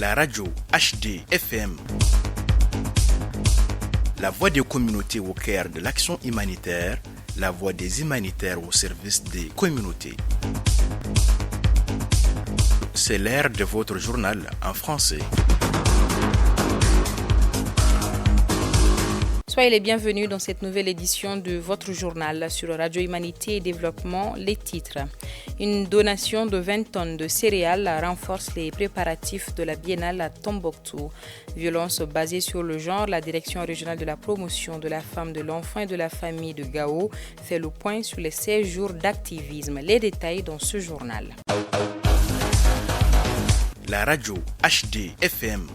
La radio HD FM. La voix des communautés au cœur de l'action humanitaire, la voix des humanitaires au service des communautés. C'est l'heure de votre journal en français. Soyez les bienvenus dans cette nouvelle édition de votre journal sur Radio Humanité et Développement. Les titres. Une donation de 20 tonnes de céréales renforce les préparatifs de la Biennale à Tombouctou. Violence basée sur le genre, la Direction régionale de la promotion de la femme, de l'enfant et de la famille de Gao fait le point sur les 16 jours d'activisme. Les détails dans ce journal. La radio HD FM.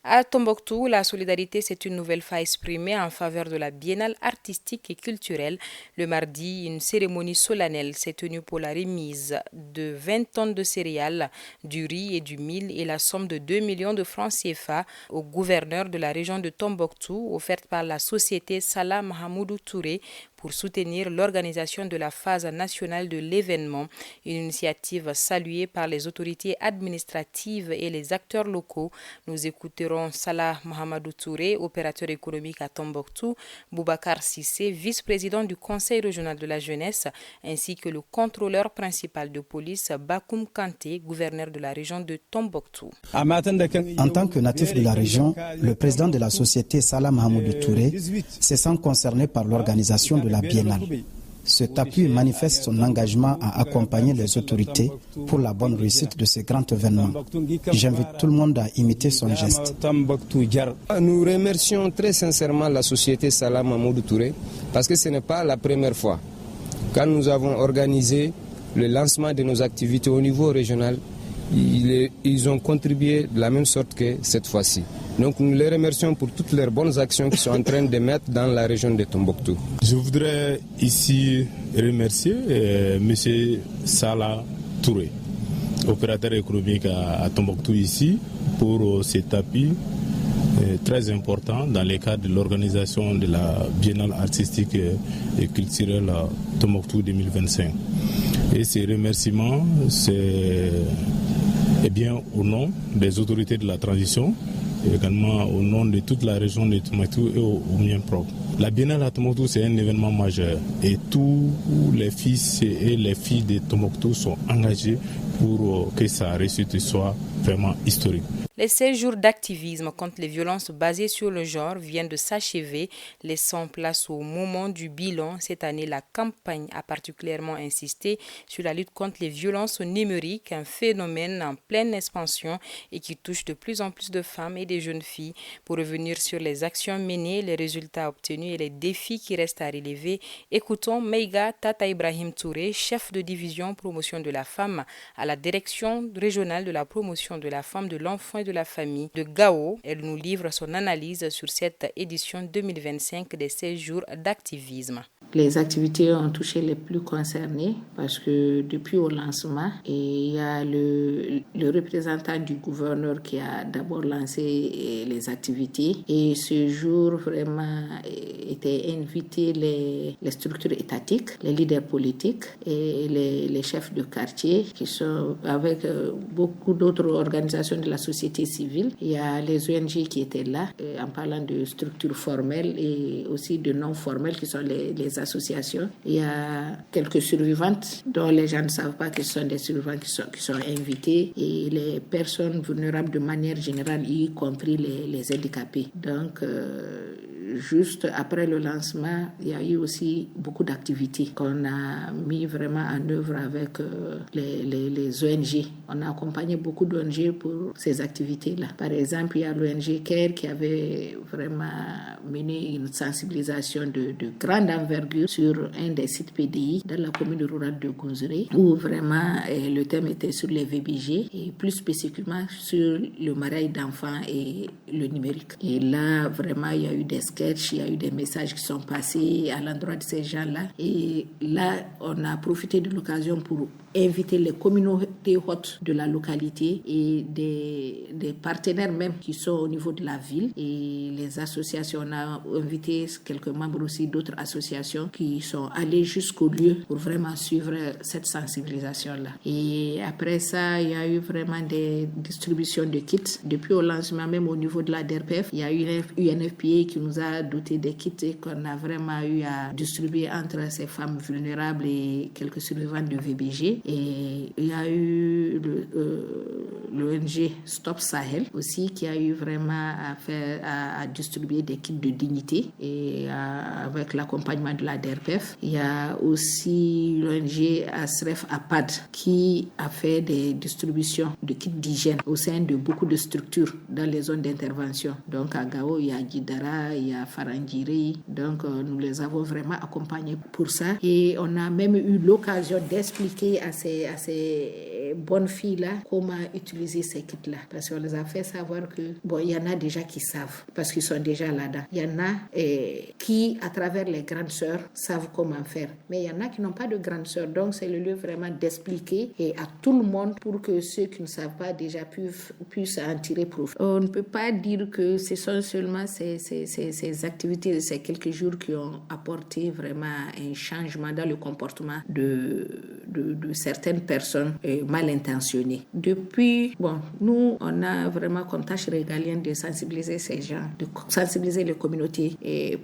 À Tombouctou, la solidarité s'est une nouvelle fois exprimée en faveur de la biennale artistique et culturelle. Le mardi, une cérémonie solennelle s'est tenue pour la remise de 20 tonnes de céréales, du riz et du mil et la somme de 2 millions de francs CFA au gouverneur de la région de Tombouctou, offerte par la société Salah Mahamoudou Touré pour soutenir l'organisation de la phase nationale de l'événement, une initiative saluée par les autorités administratives et les acteurs locaux. Nous écouterons Salah Mahamadou Touré, opérateur économique à Tombouctou, Boubacar Sissé, vice-président du Conseil régional de la jeunesse, ainsi que le contrôleur principal de police Bakoum Kanté, gouverneur de la région de Tombouctou. En tant que natif de la région, le président de la société Salah Mahamoudou Touré se sent concerné par l'organisation de la biennale. Cet appui manifeste son engagement à accompagner les autorités pour la bonne réussite de ce grand événement. J'invite tout le monde à imiter son geste. Nous remercions très sincèrement la société Salah Mahamoudou Touré parce que ce n'est pas la première fois. Quand nous avons organisé le lancement de nos activités au niveau régional, ils ont contribué de la même sorte que cette fois-ci. Donc nous les remercions pour toutes leurs bonnes actions qu'ils sont en train de mettre dans la région de Tombouctou. Je voudrais ici remercier M. Salah Touré, opérateur économique à Tombouctou ici, pour cet appui très important dans le cadre de l'organisation de la Biennale artistique et culturelle à Tombouctou 2025. Et ces remerciements, c'est bien au nom des autorités de la transition, et également au nom de toute la région de Tombouctou et au mien propre. La Biennale à Tombouctou, c'est un événement majeur et tous les fils et les filles de Tombouctou sont engagés pour que sa réussite soit vraiment historique. Les 16 jours d'activisme contre les violences basées sur le genre viennent de s'achever, laissant place au moment du bilan. Cette année, la campagne a particulièrement insisté sur la lutte contre les violences numériques, un phénomène en pleine expansion et qui touche de plus en plus de femmes et de jeunes filles. Pour revenir sur les actions menées, les résultats obtenus et les défis qui restent à relever, écoutons Meiga Tata Ibrahim Touré, chef de division promotion de la femme à la direction régionale de la promotion de la femme, de l'enfant et de la famille de Gao. Elle nous livre son analyse sur cette édition 2025 des 16 jours d'activisme. Les activités ont touché les plus concernés parce que depuis au lancement, il y a le représentant du gouverneur qui a d'abord lancé les activités et ce jour vraiment étaient invités les structures étatiques, les leaders politiques et les chefs de quartier qui sont avec beaucoup d'autres organisations de la société civile. Il y a les ONG qui étaient là en parlant de structures formelles et aussi de non formelles qui sont les associations. Il y a quelques survivantes dont les gens ne savent pas que ce sont des survivantes qui sont invités et les personnes vulnérables de manière générale, y compris les handicapés. Donc, juste après le lancement, il y a eu aussi beaucoup d'activités qu'on a mis vraiment en œuvre avec les ONG. On a accompagné beaucoup d'ONG pour ces activités-là. Par exemple, il y a l'ONG CARE qui avait vraiment mené une sensibilisation de grande envergure sur un des sites PDI dans la commune rurale de Gounzuré, où vraiment le thème était sur les VBG et plus spécifiquement sur le mariage d'enfants et le numérique. Et là, vraiment, il y a eu des sketchs, il y a eu des messages qui sont passés à l'endroit de ces gens-là. Et là, on a profité de l'occasion pour inviter les communautés hautes de la localité et des des partenaires même qui sont au niveau de la ville et les associations. On a invité quelques membres aussi d'autres associations qui sont allés jusqu'au lieu pour vraiment suivre cette sensibilisation-là. Et après ça, il y a eu vraiment des distributions de kits. Depuis au lancement, même au niveau de la DERPEF, il y a eu UNFPA qui nous a doté des kits et qu'on a vraiment eu à distribuer entre ces femmes vulnérables et quelques survivantes de VBG. Et il y a eu l'ONG Stop Sahel aussi qui a eu vraiment à distribuer des kits de dignité et avec l'accompagnement de la DERPEF. Il y a aussi l'ONG Asref Apad qui a fait des distributions de kits d'hygiène au sein de beaucoup de structures dans les zones d'intervention. Donc à Gao, il y a Guidara, il y a Farangiri. Donc nous les avons vraiment accompagnés pour ça. Et on a même eu l'occasion d'expliquer à ces bonnes filles-là comment utiliser ces kits-là. Parce qu'on les a fait savoir que, il y en a déjà qui savent, parce qu'ils sont déjà là-dedans. Il y en a qui, à travers les grandes sœurs, savent comment faire. Mais il y en a qui n'ont pas de grandes sœurs. Donc, c'est le lieu vraiment d'expliquer et à tout le monde pour que ceux qui ne savent pas déjà puissent en tirer profit. On ne peut pas dire que ce sont seulement ces activités de ces quelques jours qui ont apporté vraiment un changement dans le comportement de certaines personnes mal intentionnées. Depuis, nous, on a vraiment comme tâche régalienne de sensibiliser ces gens, de sensibiliser les communautés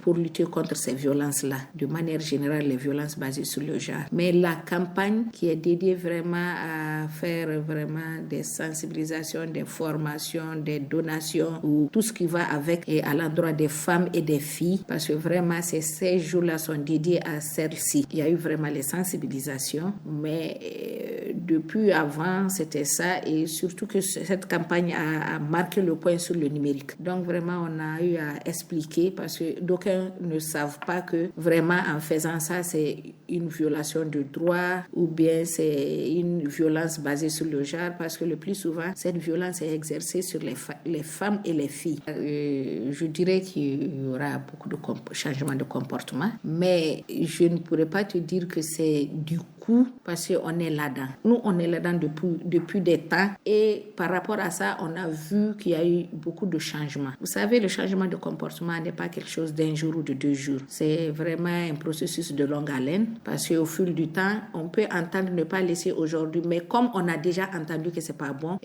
pour lutter contre ces violences-là, de manière générale, les violences basées sur le genre. Mais la campagne qui est dédiée vraiment à faire vraiment des sensibilisations, des formations, des donations, ou tout ce qui va avec et à l'endroit des femmes et des filles, parce que vraiment ces jours-là sont dédiés à celles-ci. Il y a eu vraiment les sensibilisations, mais depuis avant, c'était ça, et surtout que cette campagne a marqué le point sur le numérique. Donc vraiment, on a eu à expliquer, parce que d'aucuns ne savent pas que vraiment en faisant ça, c'est une violation de droit ou bien c'est une violence basée sur le genre, parce que le plus souvent, cette violence est exercée sur les femmes et les filles. Je dirais qu'il y aura beaucoup de changements de comportement, mais je ne pourrais pas te dire que c'est du coup parce qu'on est là-dedans. Nous, on est là-dedans depuis des temps, et par rapport à ça, on a vu qu'il y a eu beaucoup de changements. Vous savez, le changement de comportement n'est pas quelque chose d'un jour ou de 2 jours. C'est vraiment un processus de longue haleine, parce qu'au fil du temps, on peut entendre ne pas laisser aujourd'hui, mais comme on a déjà entendu que c'est pas bon,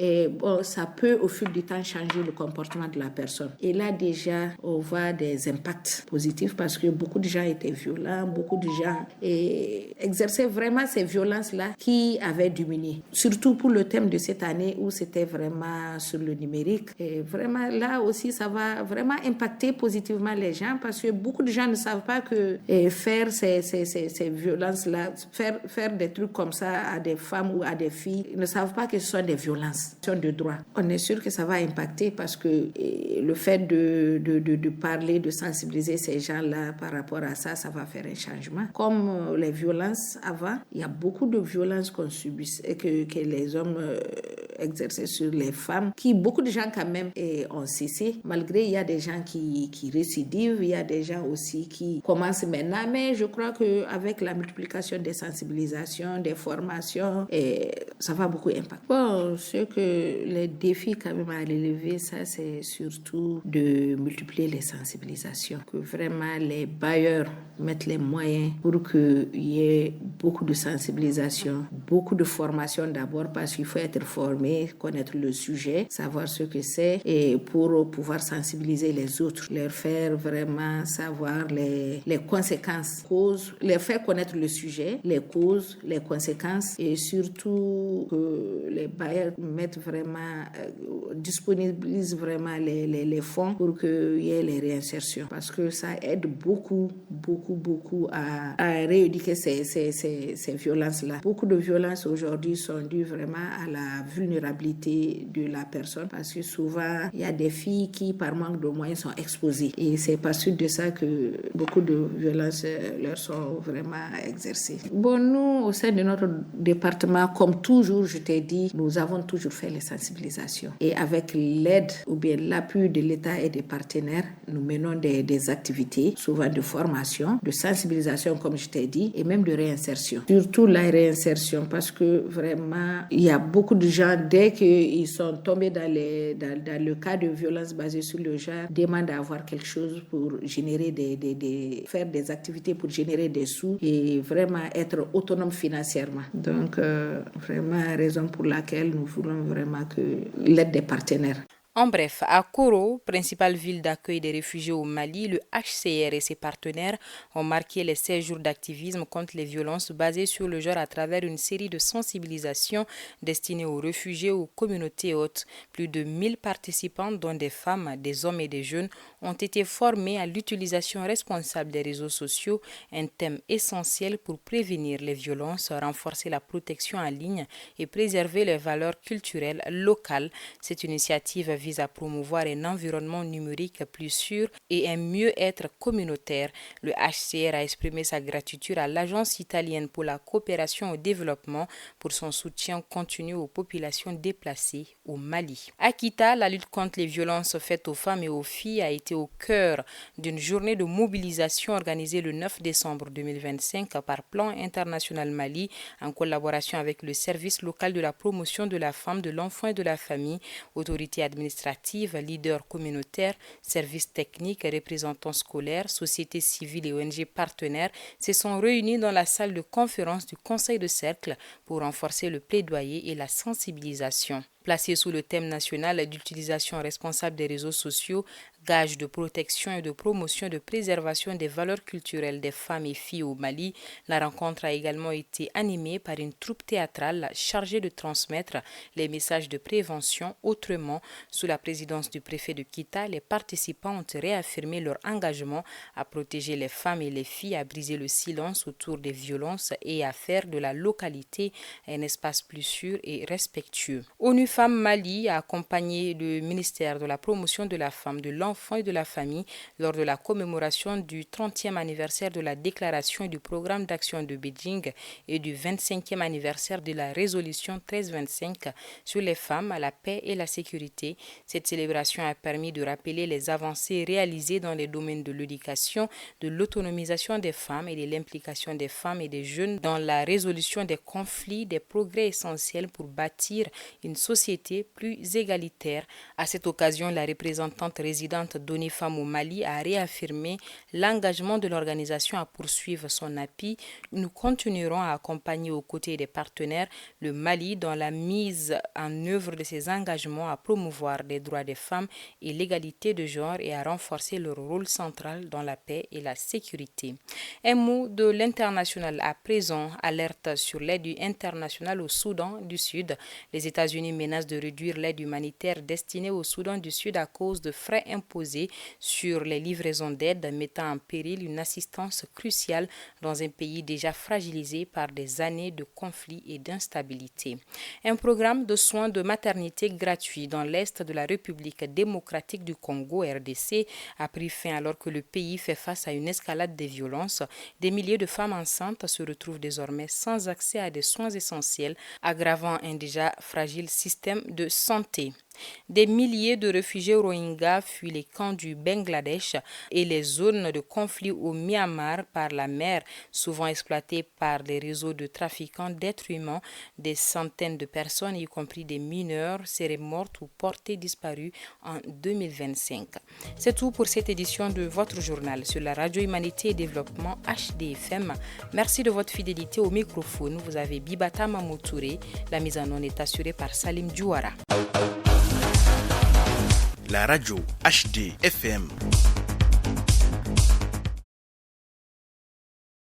ça peut au fil du temps changer le comportement de la personne. Et là déjà, on voit des impacts positifs, parce que beaucoup de gens étaient violents, beaucoup de gens exerçaient vraiment ces violences-là qui avaient diminué. Surtout pour le thème de cette année où c'était vraiment sur le numérique. Et vraiment là aussi, ça va vraiment impacter positivement les gens, parce que beaucoup de gens ne savent pas que faire ces violences-là, faire des trucs comme ça à des femmes ou à des filles, ils ne savent pas que ce sont des violences de droit. On est sûr que ça va impacter, parce que le fait de parler, de sensibiliser ces gens-là par rapport à ça, ça va faire un changement. Comme les violences avant, il y a beaucoup de violences qu'on subit et que les hommes exerçaient sur les femmes, qui beaucoup de gens quand même ont cessé. Malgré, il y a des gens qui récidivent, il y a des gens aussi qui commencent maintenant, mais je crois qu'avec la multiplication des sensibilisations, des formations, ça va beaucoup impacter. Ce que les défis quand même à relever, ça c'est surtout de multiplier les sensibilisations, que vraiment les bailleurs mettent les moyens pour qu'il y ait beaucoup de sensibilisation, beaucoup de formation d'abord, parce qu'il faut être formé, connaître le sujet, savoir ce que c'est, et pour pouvoir sensibiliser les autres, leur faire vraiment savoir les conséquences, causes, leur faire connaître le sujet, les causes, les conséquences, et surtout que les bailleurs mettent vraiment, disponibilisent vraiment les fonds pour qu'il y ait les réinsertions, parce que ça aide beaucoup à rééduquer ces violences-là. Beaucoup de violences aujourd'hui sont dues vraiment à la vulnérabilité de la personne, parce que souvent il y a des filles qui par manque de moyens sont exposées, et c'est par suite de ça que beaucoup de violences leur sont vraiment exercées. Nous, au sein de notre département, comme toujours, je t'ai dit, nous avons toujours fait les sensibilisations, et avec l'aide ou bien l'appui de l'État et des partenaires, nous menons des activités, souvent de formation, de sensibilisation, comme je t'ai dit, et même de réinsertion. Surtout la réinsertion, parce que vraiment, il y a beaucoup de gens, dès qu'ils sont tombés dans le cas de violence basée sur le genre, demandent à avoir quelque chose pour générer faire des activités pour générer des sous et vraiment être autonome financièrement. Donc, vraiment, raison pour laquelle nous voulons vraiment que l'aide des partenaires. En bref, à Koro, principale ville d'accueil des réfugiés au Mali, le HCR et ses partenaires ont marqué les 16 jours d'activisme contre les violences basées sur le genre à travers une série de sensibilisations destinées aux réfugiés, aux communautés hôtes. Plus de 1000 participants, dont des femmes, des hommes et des jeunes, ont été formés à l'utilisation responsable des réseaux sociaux, un thème essentiel pour prévenir les violences, renforcer la protection en ligne et préserver les valeurs culturelles locales. Cette initiative vise à promouvoir un environnement numérique plus sûr et un mieux-être communautaire. Le HCR a exprimé sa gratitude à l'Agence italienne pour la coopération au développement pour son soutien continu aux populations déplacées au Mali. À Kita, la lutte contre les violences faites aux femmes et aux filles a été au cœur d'une journée de mobilisation organisée le 9 décembre 2025 par Plan International Mali en collaboration avec le service local de la promotion de la femme, de l'enfant et de la famille, autorité administrative, leaders communautaires, services techniques, représentants scolaires, sociétés civiles et ONG partenaires se sont réunis dans la salle de conférence du Conseil de cercle pour renforcer le plaidoyer et la sensibilisation. Placé sous le thème national d'utilisation responsable des réseaux sociaux, gage de protection et de promotion et de préservation des valeurs culturelles des femmes et filles au Mali, la rencontre a également été animée par une troupe théâtrale chargée de transmettre les messages de prévention. Autrement, sous la présidence du préfet de Kita, les participants ont réaffirmé leur engagement à protéger les femmes et les filles, à briser le silence autour des violences et à faire de la localité un espace plus sûr et respectueux. ONU Femmes Mali a accompagné le ministère de la promotion de la femme, de l'enfant et de la famille lors de la commémoration du 30e anniversaire de la déclaration et du programme d'action de Beijing et du 25e anniversaire de la résolution 1325 sur les femmes, la paix et la sécurité. Cette célébration a permis de rappeler les avancées réalisées dans les domaines de l'éducation, de l'autonomisation des femmes et de l'implication des femmes et des jeunes dans la résolution des conflits, des progrès essentiels pour bâtir une société plus égalitaire. À cette occasion, la représentante résidente d'ONU Femmes au Mali a réaffirmé l'engagement de l'organisation à poursuivre son appui. Nous continuerons à accompagner aux côtés des partenaires le Mali dans la mise en œuvre de ses engagements à promouvoir les droits des femmes et l'égalité de genre et à renforcer leur rôle central dans la paix et la sécurité. Un mot de l'international à présent, alerte sur l'aide internationale au Soudan du Sud. Les États-Unis menacent de réduire l'aide humanitaire destinée au Soudan du Sud à cause de frais imposés sur les livraisons d'aide, mettant en péril une assistance cruciale dans un pays déjà fragilisé par des années de conflits et d'instabilité. Un programme de soins de maternité gratuit dans l'est de la République démocratique du Congo, RDC, a pris fin alors que le pays fait face à une escalade des violences. Des milliers de femmes enceintes se retrouvent désormais sans accès à des soins essentiels, aggravant un déjà fragile système de santé. Des milliers de réfugiés Rohingyas fuient les camps du Bangladesh et les zones de conflit au Myanmar par la mer, souvent exploitées par des réseaux de trafiquants d'êtres humains. Des centaines de personnes, y compris des mineurs, seraient mortes ou portées disparues en 2025. C'est tout pour cette édition de votre journal sur la radio Humanité et Développement HDFM. Merci de votre fidélité au microphone. Vous avez Bibata Mamoutouré. La mise en onde est assurée par Salim Djouara. La radio HDFM